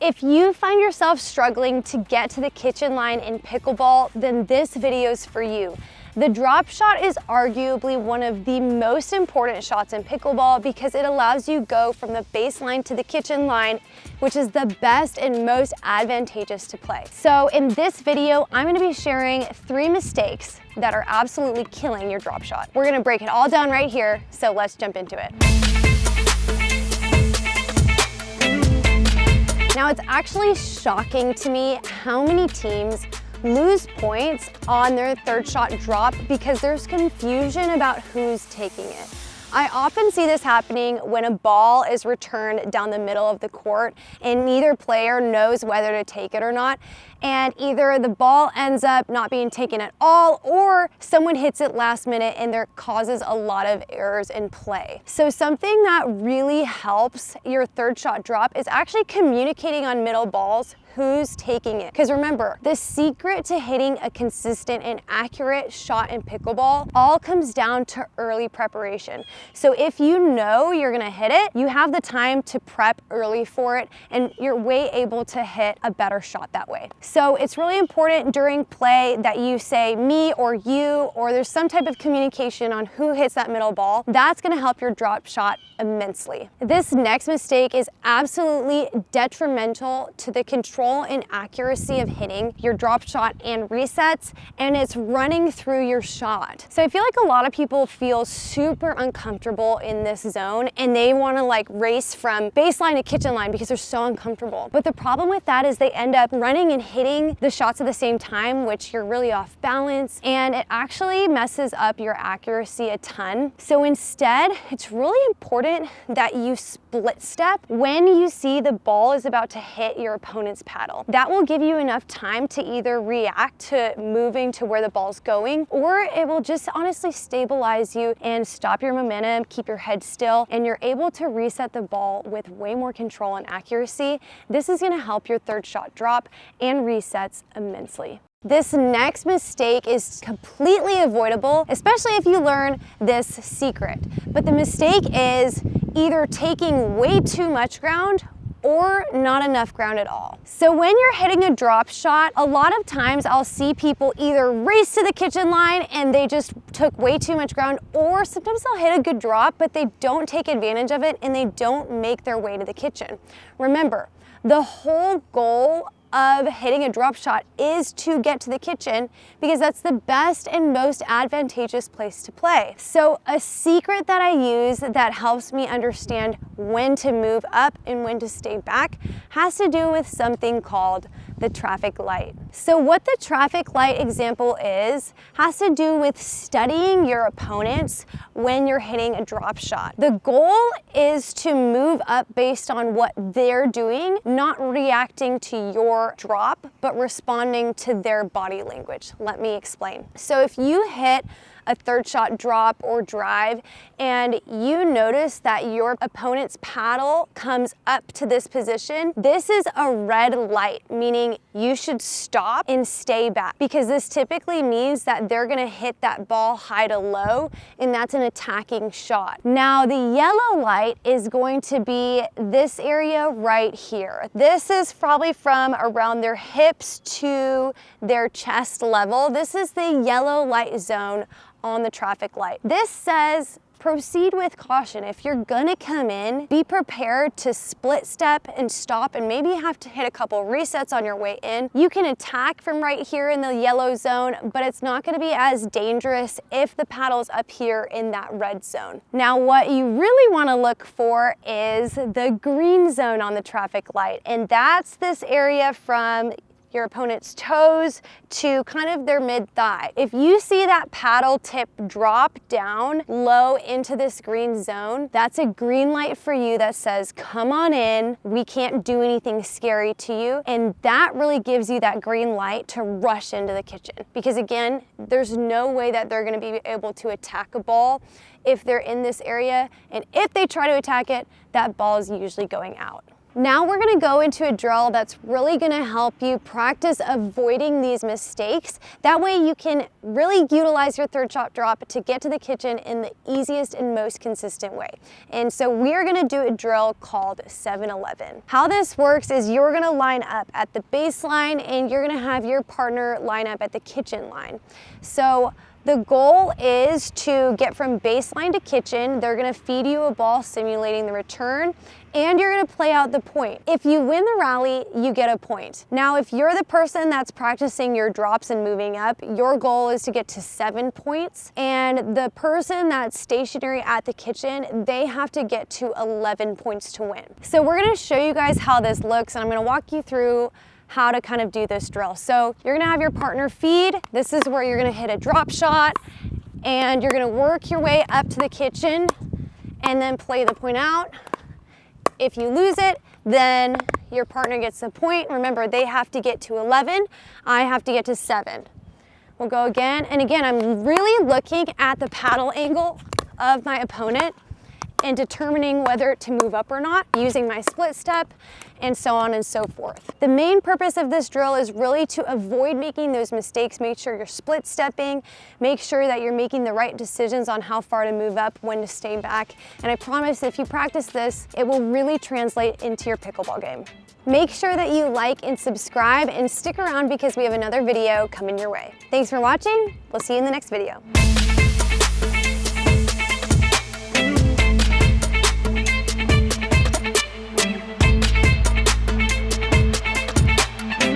If you find yourself struggling to get to the kitchen line in pickleball, then this video is for you. The drop shot is arguably one of the most important shots in pickleball because it allows you go from the baseline to the kitchen line, which is the best and most advantageous to play. So in this video, I'm going to be sharing 3 mistakes that are absolutely killing your drop shot. We're going to break it all down right here, so let's jump into it. Now, it's actually shocking to me how many teams lose points on their third shot drop because there's confusion about who's taking it. I often see this happening when a ball is returned down the middle of the court and neither player knows whether to take it or not. And either the ball ends up not being taken at all or someone hits it last minute and there causes a lot of errors in play. So something that really helps your third shot drop is actually communicating on middle balls who's taking it. Because remember, the secret to hitting a consistent and accurate shot in pickleball all comes down to early preparation. So if you know you're gonna hit it, you have the time to prep early for it and you're way able to hit a better shot that way. So it's really important during play that you say me or you, or there's some type of communication on who hits that middle ball. That's gonna help your drop shot immensely. This next mistake is absolutely detrimental to the control and accuracy of hitting your drop shot and resets, and it's running through your shot. So I feel like a lot of people feel super uncomfortable in this zone and they want to like race from baseline to kitchen line because they're so uncomfortable. But the problem with that is they end up running and hitting the shots at the same time, which you're really off balance, and it actually messes up your accuracy a ton. So instead, it's really important that you split step when you see the ball is about to hit your opponent's paddle. That will give you enough time to either react to moving to where the ball's going, or it will just honestly stabilize you and stop your momentum, keep your head still, and you're able to reset the ball with way more control and accuracy. This is going to help your third shot drop and resets immensely. This next mistake is completely avoidable, especially if you learn this secret. But the mistake is either taking way too much ground or not enough ground at all. So when you're hitting a drop shot, a lot of times I'll see people either race to the kitchen line and they just took way too much ground, or sometimes they'll hit a good drop, but they don't take advantage of it and they don't make their way to the kitchen. Remember, the whole goal of hitting a drop shot is to get to the kitchen because that's the best and most advantageous place to play. So a secret that I use that helps me understand when to move up and when to stay back has to do with something called the traffic light. So what the traffic light example is has to do with studying your opponents when you're hitting a drop shot. The goal is to move up based on what they're doing, not reacting to your drop, but responding to their body language. Let me explain. So if you hit a third shot drop or drive and you notice that your opponent's paddle comes up to this position, this is a red light, meaning you should stop and stay back, because this typically means that they're gonna hit that ball high to low, and that's an attacking shot. Now the yellow light is going to be this area right here. This is probably from around their hips to their chest level. This is the yellow light zone on the traffic light. This says proceed with caution. If you're gonna come in, be prepared to split step and stop and maybe have to hit a couple resets on your way in. You can attack from right here in the yellow zone, but it's not gonna be as dangerous if the paddle's up here in that red zone. Now, what you really wanna look for is the green zone on the traffic light, and that's this area from your opponent's toes to kind of their mid-thigh. If you see that paddle tip drop down low into this green zone, that's a green light for you that says, come on in, we can't do anything scary to you. And that really gives you that green light to rush into the kitchen. Because again, there's no way that they're gonna be able to attack a ball if they're in this area. And if they try to attack it, that ball is usually going out. Now we're gonna go into a drill that's really gonna help you practice avoiding these mistakes. That way you can really utilize your third shot drop to get to the kitchen in the easiest and most consistent way. And so we are gonna do a drill called 7-11. How this works is you're gonna line up at the baseline and you're gonna have your partner line up at the kitchen line. So the goal is to get from baseline to kitchen. They're gonna feed you a ball simulating the return, and you're gonna play out the point. If you win the rally, you get a point. Now, if you're the person that's practicing your drops and moving up, your goal is to get to 7 points, and the person that's stationary at the kitchen, they have to get to 11 points to win. So we're gonna show you guys how this looks, and I'm gonna walk you through how to kind of do this drill. So you're gonna have your partner feed. This is where you're gonna hit a drop shot, and you're gonna work your way up to the kitchen and then play the point out. If you lose it, then your partner gets the point. Remember, they have to get to 11, I have to get to 7. We'll go again, and again, I'm really looking at the paddle angle of my opponent and determining whether to move up or not, using my split step, and so on and so forth. The main purpose of this drill is really to avoid making those mistakes. Make sure you're split stepping, make sure that you're making the right decisions on how far to move up, when to stay back, and I promise if you practice this, it will really translate into your pickleball game. Make sure that you like and subscribe and stick around because we have another video coming your way. Thanks for watching. We'll see you in the next video.